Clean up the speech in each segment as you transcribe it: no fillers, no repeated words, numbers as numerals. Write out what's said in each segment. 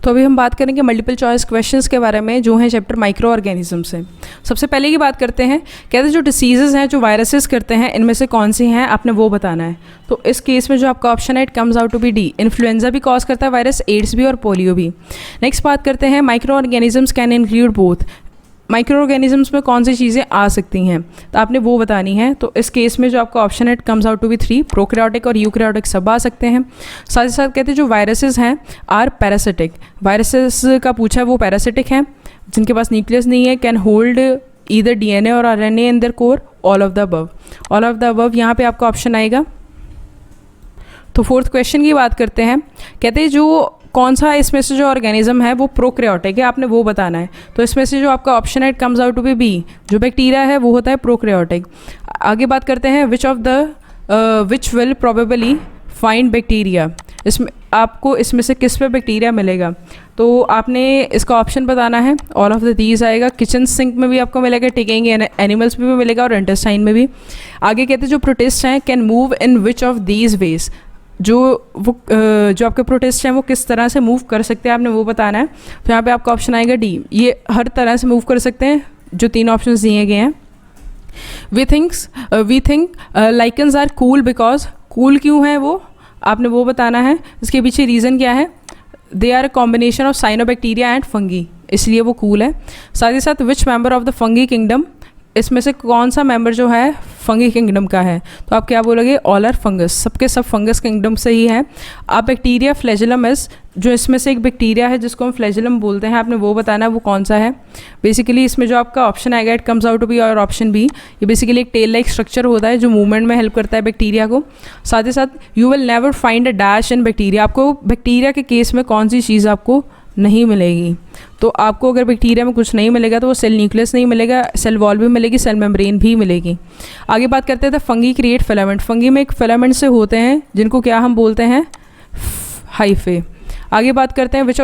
तो अभी हम बात करेंगे मल्टीपल चॉइस क्वेश्चंस के बारे में जो हैं चैप्टर माइक्रो ऑर्गेनिज्म से। सबसे पहले की बात करते हैं, कहते हैं जो डिसीजेज़ हैं जो वायरसेस करते हैं इनमें से कौन सी हैं आपने वो बताना है। तो इस केस में जो आपका ऑप्शन है it comes out to be D, influenza भी कॉज करता है वायरस, एड्स भी और पोलियो भी। नेक्स्ट बात करते हैं micro organisms can include both, micro organisms में कौन सी चीज़ें आ सकती हैं तो आपने वो बतानी है। तो इस केस में जो आपका ऑप्शन है it comes out to be 3, prokaryotic और यूकैरियोटिक सब आ सकते हैं। साथ ही साथ कहते हैं जो वायरसेस हैं आर पैरासिटिक, वायरसेस का पूछा है वो पैरासिटिक हैं जिनके पास न्यूक्लियस नहीं है, कैन होल्ड ईदर डीएनए और RNA in their core, all of the above. All of the above यहाँ पे आपका ऑप्शन आएगा। तो फोर्थ क्वेश्चन की बात करते हैं, कहते हैं जो कौन सा इसमें से जो ऑर्गेनिज्म है वो प्रोकैरियोटिक है, आपने वो बताना है। तो इसमें से जो आपका ऑप्शन है it comes out to be B, जो बैक्टीरिया है वो होता है प्रोकैरियोटिक। आगे बात करते हैं which will probably find bacteria, इसमें आपको इसमें से किस पे बैक्टीरिया मिलेगा तो आपने इसका ऑप्शन बताना है। ऑल ऑफ द दीज आएगा, किचन सिंक में भी आपको मिलेगा, टिकेंगे एनिमल्स में भी मिलेगा और इंटेस्टाइन में भी। आगे कहते हैं जो प्रोटिस्ट हैं can move in which of these veg, जो आपके प्रोटिस्ट हैं वो किस तरह से मूव कर सकते हैं आपने वो बताना है। तो यहाँ पे आपका ऑप्शन आएगा डी, ये हर तरह से मूव कर सकते हैं जो तीन ऑप्शंस दिए गए हैं। We think lichens are cool because, cool क्यों है वो आपने वो बताना है, इसके पीछे रीज़न क्या है। They are a combination of cyanobacteria and fungi, इसलिए वो कूल है। साथ ही साथ which member of the fungi kingdom, इसमें से कौन सा मेंबर जो है फंगी किंगडम का है तो आप क्या बोलोगे, ऑल आर फंगस, सबके सब फंगस किंगडम से ही है। आप बैक्टीरिया फ्लैजेलम इज, जो इसमें से एक बैक्टीरिया है जिसको हम फ्लैजेलम बोलते हैं आपने वो बताना है वो कौन सा है। बेसिकली इसमें जो आपका ऑप्शन आएगा it comes out to be और ऑप्शन बी, ये बेसिकली एक टेल लाइक स्ट्रक्चर होता है जो मूवमेंट में हेल्प करता है बैक्टीरिया को। साथ ही साथ you will never find a dash in bacteria, आपको बैक्टीरिया के केस में कौन सी चीज़ आपको नहीं मिलेगी। तो आपको अगर बैक्टीरिया में कुछ नहीं मिलेगा तो वो सेल न्यूक्लियस नहीं मिलेगा, सेल वॉल भी मिलेगी, सेल मेम्ब्रेन भी मिलेगी। आगे बात करते थे फंगी क्रिएट फिलामेंट, फंगी में एक फिलामेंट से होते हैं जिनको क्या हम बोलते हैं, हाइफे। आगे बात करते हैं which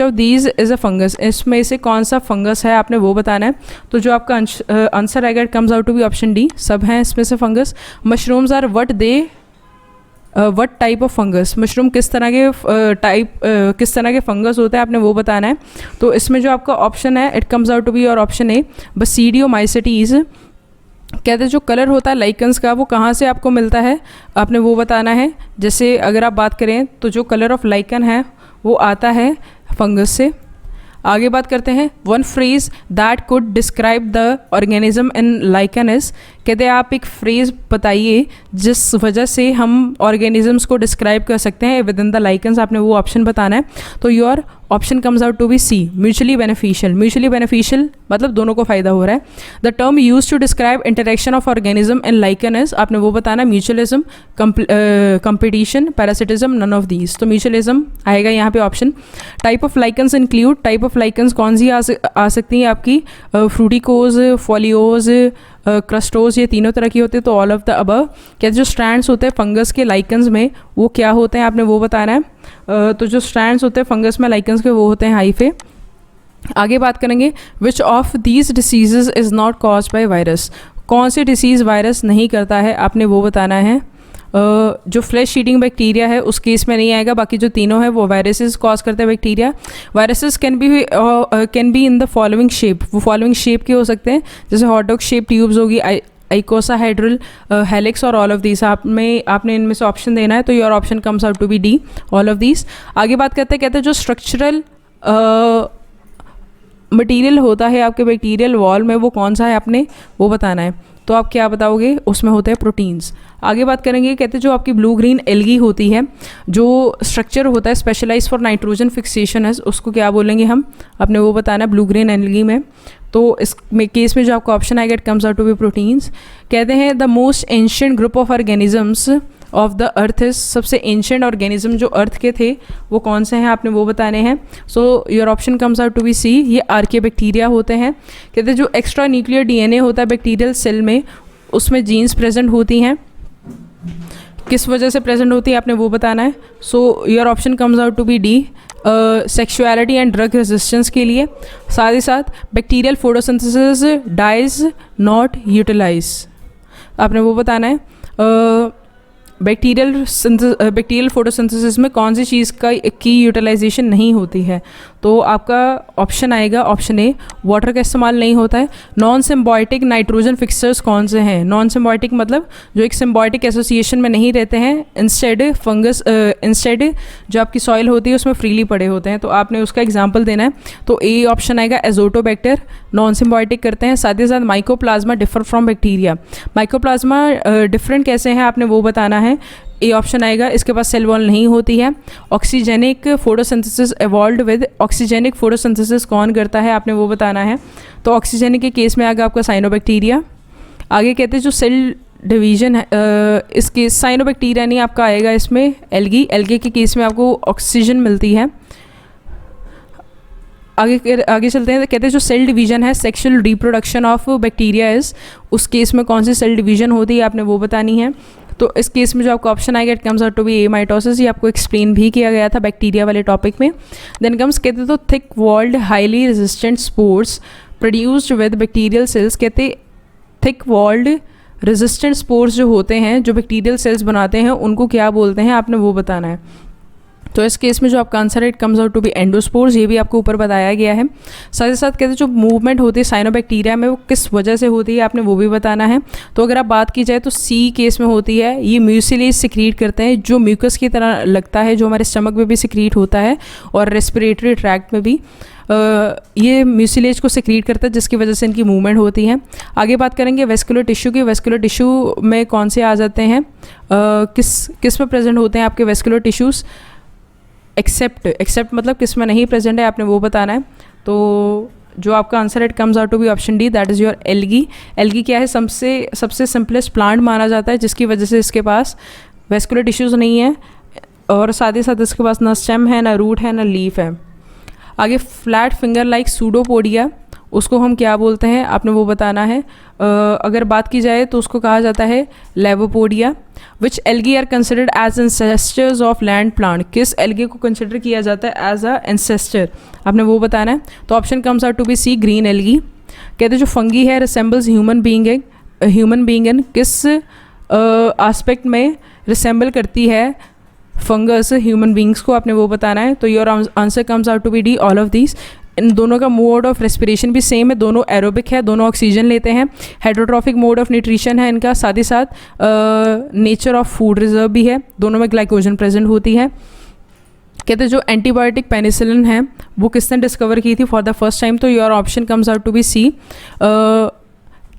of these is a fungus, इसमें से कौन सा फंगस है आपने वो बताना है। तो जो आपका आंसर आएगा it comes out to be option D, सब हैं इसमें से fungus. Mushrooms are what type of fungus, mushroom किस तरह के किस तरह के फंगस होते हैं आपने वो बताना है। तो इसमें जो आपका ऑप्शन है it comes out to be और ऑप्शन ए, बसीडियोमाइसिटीज़। कहते हैं जो कलर होता है लाइकन्स का वो कहाँ से आपको मिलता है आपने वो बताना है। जैसे अगर आप बात करें तो जो कलर ऑफ लाइकन है वो आता है फंगस से। आगे बात करते हैं one phrase that could describe the organism in lichen is, कहते हैं आप एक फ्रेज बताइए जिस वजह से हम ऑर्गेनिजम्स को डिस्क्राइब कर सकते हैं विद इन द लाइकन्स, आपने वो ऑप्शन बताना है। तो your option comes out to be C, mutually beneficial. Mutually beneficial मतलब दोनों को फायदा हो रहा है। The term use to describe interaction of organism in lichen is, आपने वो बताना, mutualism, competition, parasitism, none of these. तो म्यूचुअलिज्म आएगा यहाँ पे option. Type of lichens include, type of lichens कौन सी आ सकती हैं आपकी, फ्रूटिकोज, फोलियोज, क्रस्टोज, ये तीनों तरह की होते हैं। तो ऑल ऑफ द अबव। क्या जो स्ट्रैंड्स होते हैं फंगस के लाइकन्स में वो क्या होते हैं आपने वो बताना है। तो जो स्ट्रैंड्स होते हैं फंगस में लाइकन्स के वो होते हैं हाइफे। आगे बात करेंगे which of these diseases is not cause by virus, कौन सी डिसीज़ वायरस नहीं करता है आपने वो बताना है। जो फ्लैश ईटिंग बैक्टीरिया है उस केस में नहीं आएगा, बाकी जो तीनों है वो वायरसेस कॉज करते हैं bacteria. Viruses can be in the following shape, वो फॉलोइंग शेप के हो सकते हैं जैसे हॉटडॉग शेप ट्यूब्स होगी, आइकोसाहेड्रल, हेलिक्स और ऑल ऑफ दीज। आपने इनमें से ऑप्शन देना है। तो your option comes out to be D, all of these. आगे बात करते हैं, कहते हैं जो स्ट्रक्चरल मटेरियल होता है आपके बैक्टीरियल वॉल में वो कौन सा है आपने वो बताना है। तो आप क्या बताओगे, उसमें होते हैं प्रोटीन्स। आगे बात करेंगे, कहते हैं जो आपकी ब्लू ग्रीन एल्गी होती है, जो स्ट्रक्चर होता है स्पेशलाइज फॉर नाइट्रोजन फिक्सेशन है, उसको क्या बोलेंगे हम, आपने वो बताना है ब्लू ग्रीन एल्गी में। तो इस केस में जो आपका ऑप्शन आएगा it comes out to be proteins. कहते हैं the most ancient group of organisms of the earth is, सबसे एंशिएंट ऑर्गेनिज्म जो अर्थ के थे वो कौन से हैं आपने वो बताने हैं। So your option comes out to be C, ये आर्के बैक्टीरिया होते हैं। कहते हैं जो एक्स्ट्रा न्यूक्लियर डीएनए होता है बैक्टीरियल सेल में उसमें जीन्स प्रेजेंट होती हैं, किस वजह से प्रेजेंट होती है आपने वो बताना है। So your option comes out to be D, sexuality and drug resistance के लिए। साथ ही साथ bacterial photosynthesis does not utilise, आपने वो बताना है। बैक्टीरियल फोटोसिंथेसिस में कौन सी चीज़ की यूटिलाइजेशन नहीं होती है? तो आपका ऑप्शन आएगा ऑप्शन ए, वाटर का इस्तेमाल नहीं होता है। नॉन सिम्बायोटिक नाइट्रोजन फिक्सर्स कौन से हैं? नॉन सिम्बायोटिक मतलब जो एक सिम्बायोटिक एसोसिएशन में नहीं रहते हैं, इंस्टेड जो आपकी सॉइल होती है उसमें फ्रीली पड़े होते हैं, तो आपने उसका एग्जाम्पल देना है। तो ए ऑप्शन आएगा एजोटोबैक्टर, नॉन सिम्बायोटिक करते हैं। साथ ही साथ mycoplasma differ from bacteria, mycoplasma different कैसे हैं आपने वो बताना है। ए ऑप्शन आएगा, इसके पास सेल वॉल नहीं होती है। Oxygenic photosynthesis evolved with, oxygenic photosynthesis कौन करता है आपने वो बताना है। तो ऑक्सीजेनिक के केस में आएगा आपका साइनोबैक्टीरिया। आगे कहते हैं जो सेल डिवीजन है इसके साइनोबैक्टीरिया नहीं आपका आएगा इसमें एल्गी, एल्गे के केस में आपको ऑक्सीजन मिलती है। आगे चलते हैं, तो कहते हैं जो सेल डिवीजन है sexual reproduction of bacteria is, उस केस में कौन सी सेल डिवीजन होती है आपने वो बतानी है। तो इस केस में जो आपका ऑप्शन आएगा it comes out to be a mitosis, ये आपको एक्सप्लेन भी किया गया था बैक्टीरिया वाले टॉपिक में। देन कम्स कहते तो thick walled highly resistant spores produced with bacterial cells, कहते थिक वॉल्ड रेजिस्टेंट स्पोर्स जो होते हैं जो बैक्टीरियल सेल्स बनाते हैं उनको क्या बोलते हैं आपने वो बताना है। तो इस केस में जो आपका आंसर है it comes out to be endospores, ये भी आपको ऊपर बताया गया है। साथ ही साथ कहते हैं जो मूवमेंट होती है साइनोबैक्टीरिया में वो किस वजह से होती है आपने वो भी बताना है। तो अगर आप बात की जाए तो सी केस में होती है, ये म्यूसिलेज सिक्रीट करते हैं जो म्यूकस की तरह लगता है, जो हमारे स्टमक में भी सिक्रीट होता है और रेस्पिरेटरी ट्रैक्ट में भी ये म्यूसिलेज को सिक्रीट करता है जिसकी वजह से इनकी मूवमेंट होती है। आगे बात करेंगे वेस्कुलर टिश्यू की, वेस्कुलर टिश्यू में कौन से आ जाते हैं, किस में प्रेजेंट होते हैं आपके वेस्कुलर टिश्यूज़। एक्सेप्ट मतलब किस में नहीं प्रेजेंट है आपने वो बताना है। तो जो आपका answer it comes out to be option D, that is your algae. Algae क्या है, सबसे सिंपलेस्ट प्लांट माना जाता है जिसकी वजह से इसके पास वेस्कुलर टिश्यूज़ नहीं है और साथ ही साथ इसके पास ना स्टेम है, ना रूट है, ना लीफ है। आगे फ्लैट फिंगर लाइक सूडोपोडिया, उसको हम क्या बोलते हैं आपने वो बताना है। अगर बात की जाए तो उसको कहा जाता है लेवोपोडिया। Which algae are considered as ancestors of land plant, किस एल्गी को कंसिडर किया जाता है एज अ एंसेस्टर आपने वो बताना है। तो option comes out to be C, green algae. कहते हैं जो फंगी है रिसेंबल्स ह्यूमन बीइंग इन, किस आस्पेक्ट में रिसेंबल करती है फंगस ह्यूमन बींग्स को आपने वो बताना है। तो your answer comes out to be D, all of these. इन दोनों का मोड ऑफ रेस्पिरेशन भी सेम है, दोनों एरोबिक है, दोनों ऑक्सीजन लेते हैं। हेटेरोट्रॉफिक मोड ऑफ न्यूट्रिशन है इनका, साथ ही साथ नेचर ऑफ फूड रिजर्व भी है, दोनों में ग्लाइकोजन प्रेजेंट होती है। कहते हैं जो एंटीबायोटिक पेनिसिलिन है वो किसने डिस्कवर की थी फॉर द फर्स्ट टाइम। तो your option comes out to be C,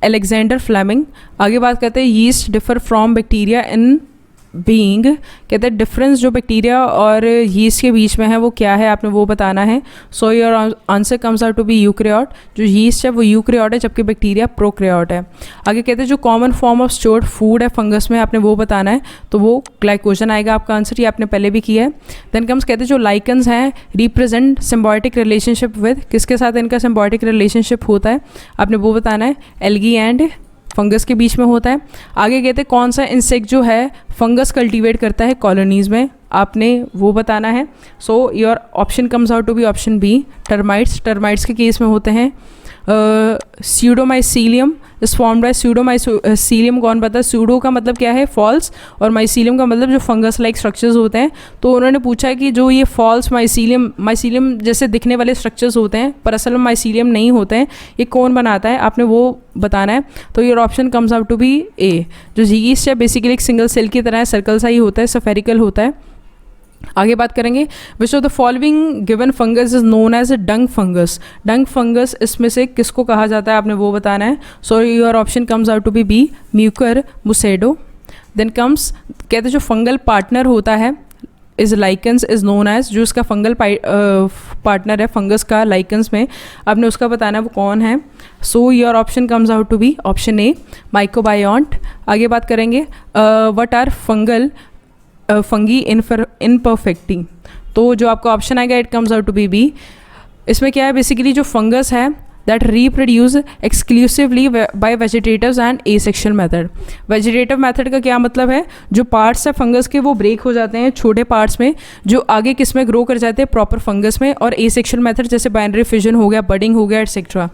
Alexander Fleming. आगे बात करते हैं yeast differ from bacteria in being, कहते हैं डिफरेंस जो बैक्टीरिया और यीस्ट के बीच में है वो क्या है आपने वो बताना है। So your answer comes out to be eukaryote, जो यीस्ट है वो यूक्रियोट है जबकि बैक्टीरिया प्रोक्रियोट है। आगे कहते हैं जो common form of stored food है फंगस में आपने वो बताना है, तो वो ग्लाइकोजन आएगा आपका आंसर, ये आपने पहले भी किया है। देन कम्स कहते हैं जो लाइकन्स हैं रिप्रेजेंट सिम्बायोटिक रिलेशनशिप विद, किसके साथ इनका सिम्बायोटिक रिलेशनशिप होता है आपने वो बताना है, एल्गी एंड फंगस के बीच में होता है। आगे कहते हैं कौन सा इंसेक्ट जो है फंगस कल्टीवेट करता है कॉलोनीज़ में आपने वो बताना है। So your option comes out to be option B, termites. Termites के केस में होते हैं pseudomycelium is formed by pseudomycelium, कौन पता है स्यूडो का मतलब क्या है फॉल्स और माइसीलियम का मतलब जो फंगस लाइक स्ट्रक्चर्स होते हैं। तो उन्होंने पूछा कि जो ये फॉल्स माइसीलियम जैसे दिखने वाले स्ट्रक्चर्स होते हैं पर असल में माइसीलियम नहीं होते हैं, ये कौन बनाता है आपने वो बताना है। तो your option comes out to be A, जो यीस्ट है बेसिकली एक सिंगल सेल की तरह है, सर्कल सा ही होता है, स्फेरिकल होता है। आगे बात करेंगे which of the following given fungus is known as a dung fungus. Dung fungus इसमें से किसको कहा जाता है आपने वो बताना है। So your option comes out to be B, mucor mucedo. Then comes कहते हैं जो फंगल पार्टनर होता है is lichens is known as, जो उसका फंगल पार्टनर है फंगस का लाइकन्स में आपने उसका बताना है वो कौन है। So your option comes out to be option A, mycobiont. आगे बात करेंगे व्हाट आर फंगी इनपरफेक्टिंग, तो जो आपका ऑप्शन आएगा it comes out to be B. इसमें क्या है बेसिकली जो फंगस है that reproduce exclusively by vegetatives and asexual method. Vegetative method का क्या मतलब है, जो पार्ट्स है फंगस के वो ब्रेक हो जाते हैं छोटे पार्ट्स में जो आगे किस में ग्रो कर जाते हैं प्रॉपर फंगस में, और एसेक्शुअल मेथड जैसे बाइनरी फिजन हो गया, बडिंग हो गया एटसेट्रा।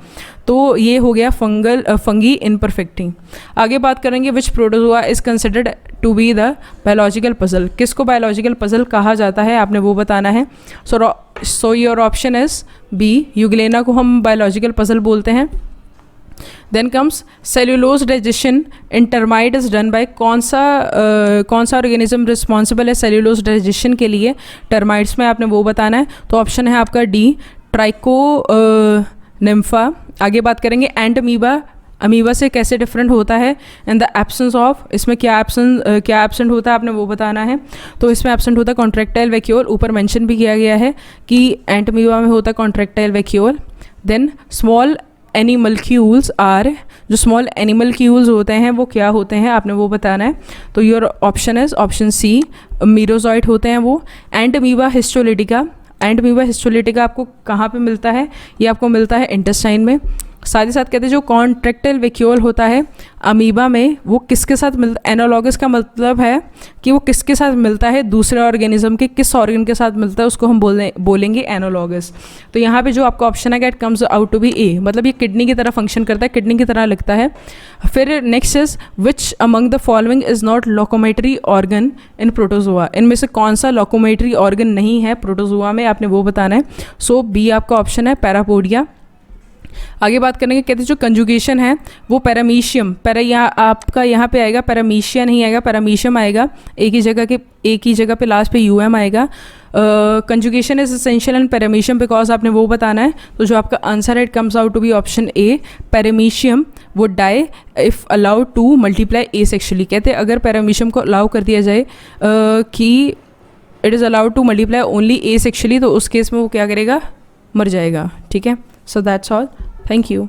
तो ये हो गया फंगी इनपरफेक्टिंग। आगे बात करेंगे which protozoa is considered to be the biological puzzle. किसको बायोलॉजिकल पजल कहा जाता है आपने वो बताना है। So your option is B, euglena को हम बायोलॉजिकल पजल बोलते हैं। Then comes cellulose digestion in termite is done by, कौन सा ऑर्गेनिज्म रिस्पॉन्सिबल है सेल्यूलोज डाइजेशन के लिए टर्माइट्स में, आपने वो बताना है। तो ऑप्शन है आपका डी, ट्राइको निम्फा। आगे बात करेंगे एंट अमीबा, अमीबा से कैसे डिफरेंट होता है, इन द एब्सेंस ऑफ, इसमें क्या एब्सेंट होता है आपने वो बताना है। तो इसमें एब्सेंट होता है कॉन्ट्रैक्टाइल वैक्यूल, ऊपर मेंशन भी किया गया है कि एंट अमीबा में होता है contractile vacuole. Then small animalcules are, जो स्मॉल एनिमल्क्यूल्स होते हैं वो क्या होते हैं आपने वो बताना है। तो your option is option C, merozoite होते हैं वो। Entamoeba histolytica, entamoeba histolytica आपको कहाँ पे मिलता है, ये आपको मिलता है इंटेस्टाइन में। साथ ही साथ कहते हैं जो कॉन्ट्रैक्टाइल वैक्यूल होता है अमीबा में, वो किसके साथ मिलता, एनालॉगस का मतलब है कि वो किसके साथ मिलता है, दूसरे ऑर्गेनिज्म के किस ऑर्गन के साथ मिलता है, उसको हम बोलेंगे एनालॉगस। तो यहाँ पे जो आपका ऑप्शन है, it comes out to be A, मतलब ये किडनी की तरह फंक्शन करता है, किडनी की तरह लगता है। फिर next is which among the following is not locomotory organ in protozoa, इनमें से कौन सा लोकोमेटरी ऑर्गन नहीं है प्रोटोजोआ में, आपने वो बताना है। सो बी आपका ऑप्शन है पैरापोडिया। आगे बात करेंगे, कहते हैं जो कंजुगेशन है वो पैरामीशियम, आपका यहाँ पे आएगा, पैरामीशिया नहीं आएगा, पैरामीशियम आएगा, एक ही जगह पे लास्ट पे यूएम आएगा। Conjugation is essential and paramecium because आपने वो बताना है। तो जो आपका आंसर है it comes out to be option A, paramecium वो die if allowed to multiply asexually. कहते हैं अगर पैरामीशियम को अलाउ कर दिया जाए कि it is allowed to multiply only A sexually, तो उस केस में वो क्या करेगा, मर जाएगा। ठीक है, so that's all, thank you.